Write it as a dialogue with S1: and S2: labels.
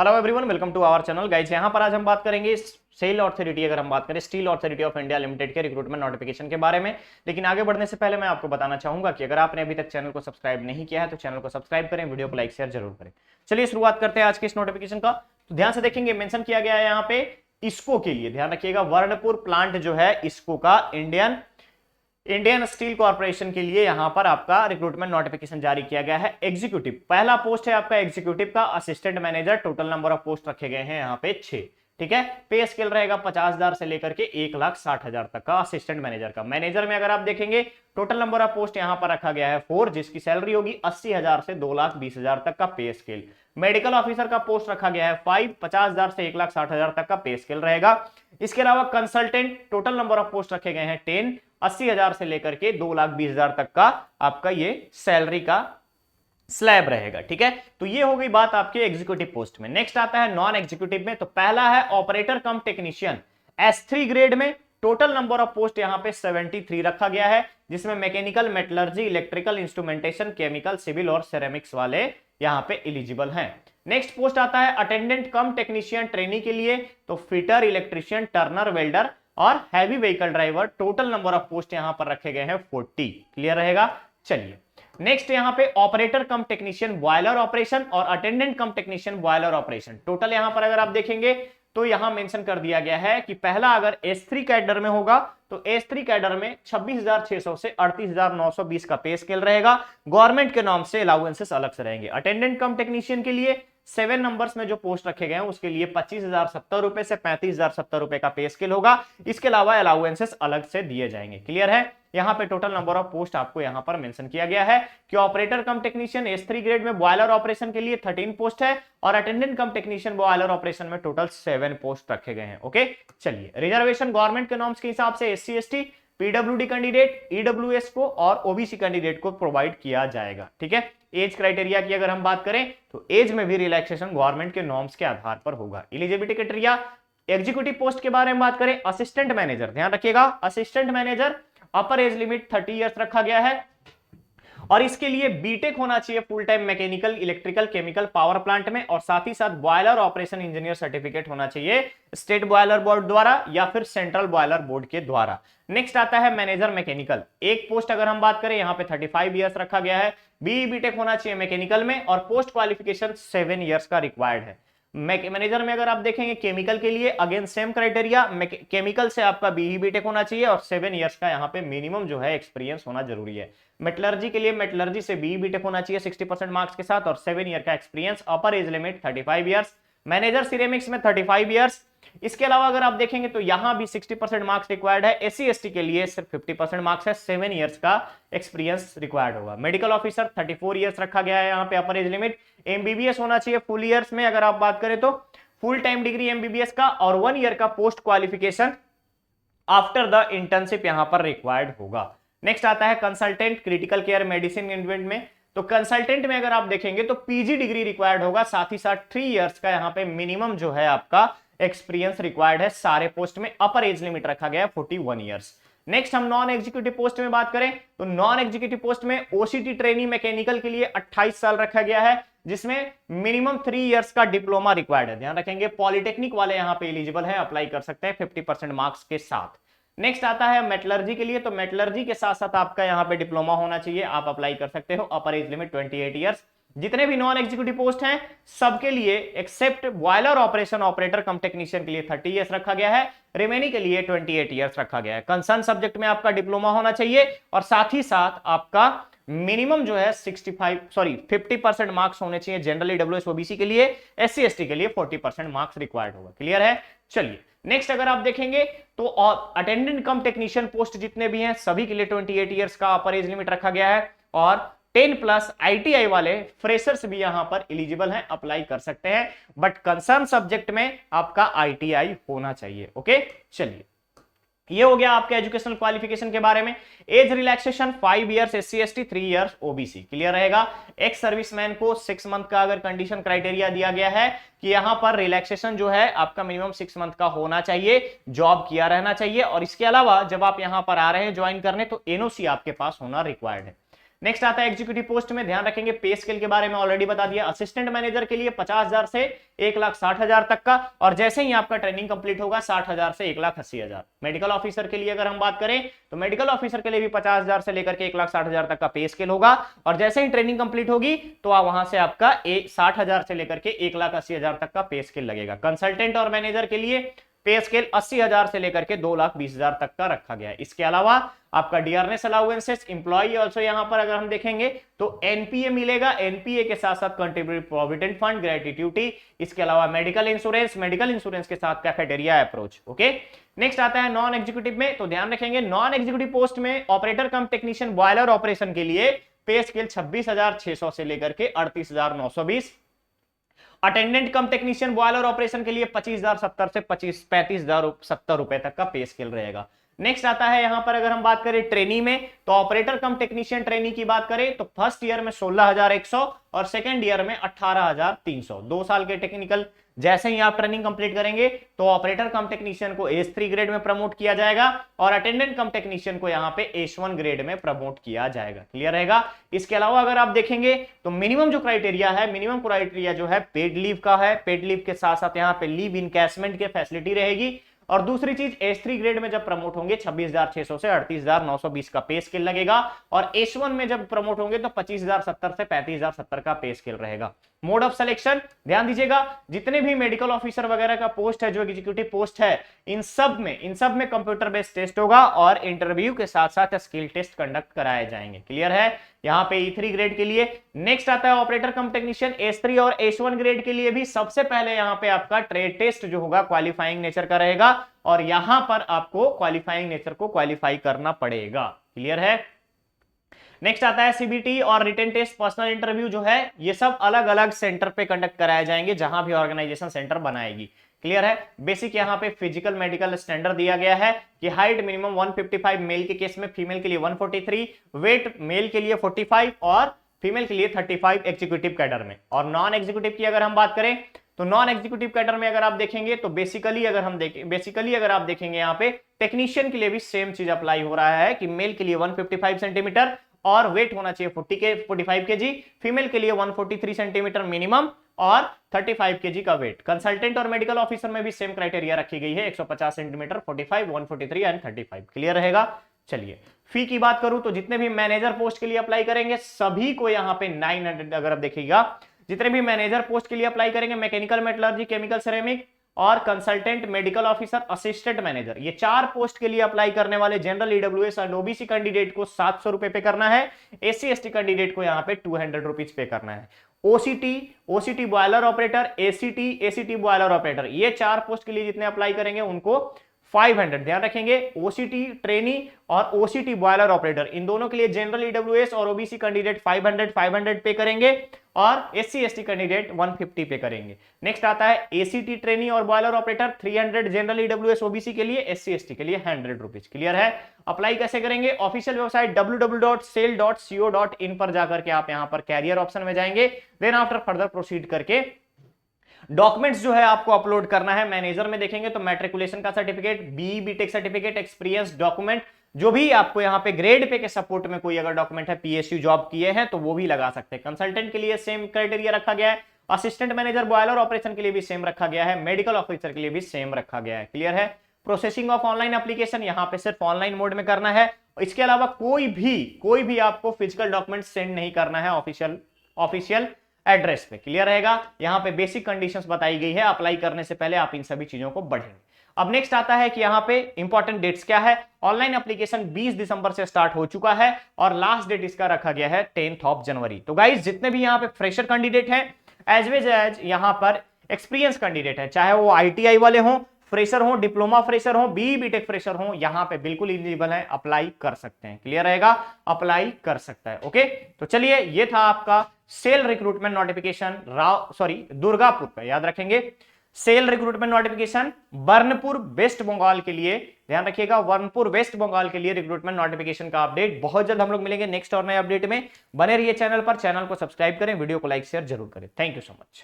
S1: Hello everyone, welcome to our channel guys. यहाँ पर आज हम बात करेंगे सेल अथॉरिटी, अगर हम बात करें steel authority of India limited के रिक्रूटमेंट नोटिफिकेशन के बारे में। लेकिन आगे बढ़ने से पहले मैं आपको बताना चाहूंगा कि अगर आपने अभी तक चैनल को सब्सक्राइब नहीं किया है तो चैनल को सब्सक्राइब करें, वीडियो को लाइक शेयर जरूर करें। चलिए शुरुआत करते हैं आज के इस नोटिफिकेशन का। तो ध्यान से देखेंगे, मेंशन किया गया है यहाँ पे इसको के लिए, ध्यान रखिएगा, वर्णपुर प्लांट जो है इसको का इंडियन स्टील कॉर्पोरेशन के लिए यहां पर आपका रिक्रूटमेंट नोटिफिकेशन जारी किया गया है। एग्जीक्यूटिव पहला पोस्ट है आपका एग्जीक्यूटिव का, assistant manager. Total number of post रखे गए हैं यहाँ पे 6। ठीक है, पे स्केल रहेगा 50,000 से लेकर के 1,60,000 तक का असिस्टेंट मैनेजर का। मैनेजर में अगर आप देखेंगे टोटल नंबर ऑफ पोस्ट यहां पर रखा गया है 4, जिसकी सैलरी होगी 80,000 से 2,20,000 तक का पे स्केल। मेडिकल ऑफिसर का पोस्ट रखा गया है 5, 50,000 से 1,60,000 तक का पे स्केल रहेगा। इसके अलावा consultant total number of post रखे गए हैं 10, 80,000 से लेकर के 2,20,000 तक का आपका ये सैलरी का स्लैब रहेगा। ठीक है, तो ये हो गई बात आपके एग्जीक्यूटिव पोस्ट में। नेक्स्ट आता है नॉन एग्जीक्यूटिव में। तो पहला है operator cum technician S3 grade में। टोटल नंबर ऑफ पोस्ट यहां पे 73 रखा गया है, जिसमें mechanical, metallurgy, electrical, instrumentation, chemical, civil और सेरेमिक्स वाले यहां पे एलिजिबल हैं। नेक्स्ट पोस्ट आता है अटेंडेंट कम टेक्नीशियन ट्रेनी के लिए। तो फिटर, इलेक्ट्रीशियन, टर्नर, वेल्डर और heavy vehicle driver. Total number of post यहां पर रखे गए हैं 40। क्लियर रहेगा। चलिए नेक्स्ट यहां पे operator cum technician boiler operation और attendant cum technician boiler operation. Total यहां पर अगर आप देखेंगे तो यहां मेंशन कर दिया गया है कि पहला अगर S3 कैडर में होगा तो S3 कैडर में 26,600 से 38,920 का पे स्केल रहेगा। गवर्नमेंट के नाम से अलाउंसेस अलग से रहेंगे। अटेंडेंट कम टेक्नीशियन के लिए 7 नंबर्स में जो पोस्ट रखे गए हैं उसके लिए 25,070 रुपए से 35,070 रुपए का पे स्केल होगा। इसके अलावा अलाउंसेस अलग से दिए जाएंगे। क्लियर है। यहां पे टोटल नंबर ऑफ पोस्ट आपको यहां पर मेंशन किया गया है कि operator cum technician S3 grade में बॉयलर ऑपरेशन के लिए 13 पोस्ट है और attendant cum technician boiler operation में टोटल 7 पोस्ट रखे गए हैं। ओके, चलिए रिजर्वेशन गवर्नमेंट के नॉर्म्स के हिसाब से SC ST PWD candidate, EWS को और OBC कैंडिडेट को प्रोवाइड किया जाएगा। ठीक है, एज क्राइटेरिया की अगर हम बात करें तो एज में भी रिलैक्सेशन गवर्नमेंट के नॉर्म्स के आधार पर होगा। एलिजिबिलिटी क्राइटेरिया एग्जीक्यूटिव पोस्ट के बारे में बात करें, असिस्टेंट मैनेजर, ध्यान रखिएगा, असिस्टेंट मैनेजर अपर एज लिमिट 30 इयर्स रखा गया है और इसके लिए बीटेक होना चाहिए full time mechanical, electrical, chemical, power plant में और साथ ही साथ बॉयलर ऑपरेशन इंजीनियर सर्टिफिकेट होना चाहिए स्टेट बॉयलर बोर्ड द्वारा या फिर सेंट्रल बॉयलर बोर्ड के द्वारा। नेक्स्ट आता है मैनेजर मैकेनिकल। एक पोस्ट अगर हम बात करें यहाँ पे 35 इयर्स रखा गया है। बीई बीटेक होना चाहिए मैकेनिकल में और पोस्ट क्वालिफिकेशन 7 इयर्स का रिक्वायर्ड है। मैनेजर में अगर आप देखेंगे केमिकल के लिए अगेन सेम क्राइटेरिया, केमिकल से आपका बीई बीटेक होना चाहिए और 7 इयर्स का यहाँ पे मिनिमम जो है एक्सपीरियंस होना जरूरी है। मेटलर्जी के लिए मेटलर्जी से बीई बीटेक होना चाहिए 60% मार्क्स के साथ और 7 ईयर का एक्सपीरियंस। अपर age limit 35 years. Manager ceramics में 35 इयर्स। इसके अलावा अगर आप देखेंगे तो यहां भी 60% मार्क्स रिक्वायर्ड है। SC ST के लिए सिर्फ 50% मार्क्स है, 7 इयर्स का एक्सपीरियंस रिक्वायर्ड होगा। मेडिकल ऑफिसर 34 इयर्स रखा गया है यहाँ पे अपर एज लिमिट। MBBS होना चाहिए फुल इयर्स में अगर आप बात करें तो फुल टाइम डिग्री MBBS का और 1 ईयर का post qualification after the internship यहां पर रिक्वायर्ड होगा। नेक्स्ट आता है consultant critical care medicine event में। तो कंसल्टेंट में अगर आप देखेंगे तो PG डिग्री रिक्वायर्ड होगा, साथ ही साथ 3 इयर्स का यहाँ पे मिनिमम जो है आपका एक्सपीरियंस रिक्वायर्ड है सारे पोस्ट में। अपर एज लिमिट रखा गया है 41 इयर्स। नेक्स्ट हम नॉन एग्जीक्यूटिव पोस्ट में बात करें तो नॉन एग्जीक्यूटिव पोस्ट में OCT ट्रेनी मैकेनिकल के लिए 28 साल रखा गया है, जिसमें मिनिमम 3 इयर्स का डिप्लोमा रिक्वायर्ड है। ध्यान रखेंगे पॉलिटेक्निक वाले यहाँ पे एलिजिबल है, अप्लाई कर सकते हैं 50% मार्क्स के साथ। नेक्स्ट आता है मेटलर्जी के लिए। तो मेटलर्जी के साथ साथ आपका यहाँ पे डिप्लोमा होना चाहिए, आप अप्लाई कर सकते हो। Upper age limit 28 years. जितने भी नॉन एग्जीक्यूटिव पोस्ट हैं सबके लिए except boiler operation operator cum technician के लिए 30 इयर्स रखा गया है, रिमेनिंग के लिए 28 इयर्स रखा गया है। कंसर्न सब्जेक्ट में आपका डिप्लोमा होना चाहिए और साथ ही साथ आपका मिनिमम जो है 50% मार्क्स होने चाहिए जनरल EWS OBC के लिए। SC ST के लिए 40% मार्क्स रिक्वायर्ड होगा। क्लियर है। चलिए नेक्स्ट अगर आप देखेंगे तो अटेंडेंट कम टेक्नीशियन पोस्ट जितने भी हैं सभी के लिए 28 इयर्स का अपर एज लिमिट रखा गया है और 10+ ITI वाले फ्रेशर्स भी यहां पर एलिजिबल हैं, अप्लाई कर सकते हैं, बट कंसर्न सब्जेक्ट में आपका ITI होना चाहिए। ओके, चलिए ये हो गया आपके एजुकेशनल क्वालिफिकेशन के बारे में। Age relaxation 5 years SC ST, 3 years OBC। Clear रहेगा। एक्स सर्विसमैन को 6 मंथ का अगर कंडीशन क्राइटेरिया दिया गया है कि यहां पर रिलैक्सेशन जो है आपका मिनिमम 6 मंथ का होना चाहिए, जॉब किया रहना चाहिए और इसके अलावा जब आप यहां पर आ रहे हैं ज्वाइन करने तो NOC आपके पास होना रिक्वायर्ड है। नेक्स्ट आता है एग्जीक्यूटिव पोस्ट में, ध्यान रखेंगे पे स्केल के बारे में ऑलरेडी बता दिया। असिस्टेंट मैनेजर के लिए 50,000 से 1,60,000 तक का, और जैसे ही आपका ट्रेनिंग कंप्लीट होगा 60,000 से 1,80,000। मेडिकल ऑफिसर के लिए अगर हम बात करें तो मेडिकल ऑफिसर के लिए भी 50,000 से लेकर के 1,60,000 तक का पे स्केल होगा, और जैसे ही ट्रेनिंग कंप्लीट होगी तो वहां से आपका 60,000 से लेकर के 1,80,000 तक का पे स्केल लगेगा। कंसल्टेंट और मैनेजर के लिए पे स्केल 80,000 से लेकर के 2,20,000 तक का रखा गया है। इसके अलावा आपका डियरनेस अलाउंसेस, इंप्लॉई ऑल्सो यहां पर अगर हम देखेंगे तो एनपीए मिलेगा, एनपीए के साथ साथ कंट्रीब्यूटिव प्रोविडेंट फंड, ग्रेट्युटी, इसके अलावा मेडिकल इंश्योरेंस के साथ कैफेटेरिया अप्रोच। ओके, नेक्स्ट आता है नॉन एग्जीक्यूटिव में, तो ध्यान रखेंगे नॉन एग्जीक्यूटिव पोस्ट में operator cum technician boiler operation के लिए पे स्केल 26,600 से लेकर के 38,920। Attendant cum technician boiler operation के लिए 25,070 से 35,070 रुपए तक का पे स्केल रहेगा। नेक्स्ट आता है यहां पर अगर हम बात करें ट्रेनी में, तो ऑपरेटर कम टेक्नीशियन ट्रेनी की बात करें तो फर्स्ट ईयर में 16,100 और सेकंड ईयर में 18,300। 2 साल के टेक्निकल, जैसे ही आप ट्रेनिंग कंप्लीट करेंगे तो ऑपरेटर कम टेक्नीशियन को एस3 ग्रेड में प्रमोट किया जाएगा और अटेंडेंट कम टेक्नीशियन को यहां पे एस1 ग्रेड में प्रमोट किया जाएगा। क्लियर रहेगा। इसके अलावा अगर आप देखेंगे तो मिनिमम जो क्राइटेरिया है, मिनिमम क्राइटेरिया जो है पेड लीव का है। पेड लीव के साथ साथ यहां पे लीव इनकैशमेंट की फैसिलिटी रहेगी। और दूसरी चीज, एस3 ग्रेड में जब प्रमोट होंगे 26,600 से 38,920 का पे स्केल लगेगा, और एस1 में जब प्रमोट होंगे तो 25,070 से 35,070 का पे स्केल रहेगा। मोड ऑफ सिलेक्शन ध्यान दीजिएगा, जितने भी मेडिकल ऑफिसर वगैरह का पोस्ट है, जो एग्जीक्यूटिव पोस्ट है, इन सब में कंप्यूटर बेस्ड टेस्ट होगा और इंटरव्यू के साथ साथ स्किल टेस्ट कंडक्ट कराए जाएंगे। क्लियर है यहां पे E3 ग्रेड के लिए। नेक्स्ट आता है ऑपरेटर कम टेक्नीशियन एस3 और एस1 ग्रेड के लिए भी सबसे पहले यहां पे आपका ट्रेड टेस्ट जो होगा क्वालिफाइंग नेचर का रहेगा, और यहां पर आपको क्वालिफाइंग नेचर को क्वालिफाई करना पड़ेगा। क्लियर है। नेक्स्ट आता है सीबीटी और रिटन टेस्ट, पर्सनल इंटरव्यू जो है ये सब अलग अलग सेंटर पे कंडक्ट कराए जाएंगे, जहां भी ऑर्गेनाइजेशन सेंटर बनाएगी। क्लियर है। बेसिक यहां पे फिजिकल मेडिकल स्टैंडर्ड दिया गया है कि हाइट मिनिमम 155 मेल के केस में, फीमेल के लिए 143, वेट मेल के लिए 45 और फीमेल के लिए 35 एग्जीक्यूटिव कैडर में। और नॉन एग्जीक्यूटिव की अगर हम बात करें तो नॉन एग्जीक्यूटिव कैडर में अगर आप देखेंगे तो बेसिकली अगर आप देखेंगे यहाँ पे टेक्नीशियन के लिए भी सेम चीज अप्लाई हो रहा है कि मेल के लिए 155 सेंटीमीटर और वेट होना चाहिए 45 केजी, फीमेल के लिए 143 सेंटीमीटर मिनिमम और 35 केजी का वेट। कंसल्टेंट और मेडिकल ऑफिसर में भी सेम क्राइटेरिया रखी गई है, 150 सेंटीमीटर, 45, 143 एंड 35। क्लियर रहेगा। चलिए फी की बात करूं तो जितने भी मैनेजर पोस्ट के लिए अप्लाई करेंगे सभी को यहाँ पे 900, अगर आप देखिएगा जितने भी मैनेजर पोस्ट के लिए अप्लाई करेंगे, मैकेनिकल मेटलर्जी, केमिकल सिरेमिक और consultant medical officer, assistant manager, ये 4 पोस्ट के लिए अप्लाई करने वाले जनरल ईडब्ल्यूएस और ओबीसी कैंडिडेट को 700 रुपए पे करना है। एससी एसटी कैंडिडेट को यहाँ पे 200 रुपीज पे करना है। OCT boiler operator, ACT boiler operator, ये 4 पोस्ट के लिए जितने अप्लाई करेंगे उनको 500। ध्यान रखेंगे ओसीटी ट्रेनी और ओसीटी बॉयलर ऑपरेटर, इन दोनों के लिए जनरल ईडब्ल्यूएस और ओबीसी कैंडिडेट 500 पे करेंगे और एससी एसटी कैंडिडेट 150 पे करेंगे। नेक्स्ट आता है एसीटी ट्रेनी और boiler operator 300 general EWS OBC के लिए, एससी एसटी के लिए 100 रुपीज। क्लियर है। अप्लाई कैसे करेंगे? ऑफिशियल वेबसाइट www.sale.co.in पर जाकर के आप यहां पर कैरियर ऑप्शन में जाएंगे, देन आफ्टर फर्दर प्रोसीड करके डॉक्यूमेंट्स जो है आपको अपलोड करना है। मैनेजर में देखेंगे तो मैट्रिकुलेशन का certificate, BE B Tech certificate, experience document, जो भी आपको यहाँ पे ग्रेड पे के सपोर्ट में कोई अगर डॉक्यूमेंट है, पीएसयू जॉब किए हैं तो वो भी लगा सकते हैं। कंसल्टेंट के लिए सेम क्राइटेरिया रखा गया है, असिस्टेंट मैनेजर बॉयलर ऑपरेशन के लिए भी सेम रखा गया है, मेडिकल ऑफिसर के लिए भी सेम रखा गया है। क्लियर है। प्रोसेसिंग ऑफ ऑनलाइन एप्लीकेशन यहाँ पे सिर्फ ऑनलाइन मोड में करना है। इसके अलावा कोई भी आपको फिजिकल डॉक्यूमेंट सेंड नहीं करना है ऑफिशियल एड्रेस पे। क्लियर रहेगा। यहां पे बेसिक कंडीशंस बताई गई है, अप्लाई करने से पहले आप इन सभी चीजों को पढ़ेंगे। अब नेक्स्ट आता है कि यहां पे इंपॉर्टेंट डेट्स क्या है। ऑनलाइन एप्लीकेशन 20 दिसंबर से स्टार्ट हो चुका है और लास्ट डेट इसका रखा गया है 10 जनवरी। तो गाइस जितने भी यहां पे फ्रेशर कैंडिडेट हैं एज वेल एज यहां पर एक्सपीरियंस कैंडिडेट है, चाहे वो आईटीआई वाले हों, फ्रेशर हो, डिप्लोमा फ्रेशर हो, बीई बीटेक फ्रेशर हो, यहां पे बिल्कुल एलिजिबल है, अप्लाई कर सकते हैं। क्लियर रहेगा, अप्लाई कर सकता है। ओके, तो चलिए ये था आपका सेल रिक्रूटमेंट नोटिफिकेशन दुर्गापुर का, याद रखेंगे SAIL recruitment notification Burnpur West Bengal के लिए। ध्यान रखिएगा, बर्नपुर वेस्ट बंगाल के लिए रिक्रूटमेंट नोटिफिकेशन का अपडेट बहुत जल्द हम लोग मिलेंगे नेक्स्ट और नए अपडेट में। बने रहिए चैनल पर, चैनल को सब्सक्राइब करें, वीडियो को लाइक शेयर जरूर करें। Thank you so much.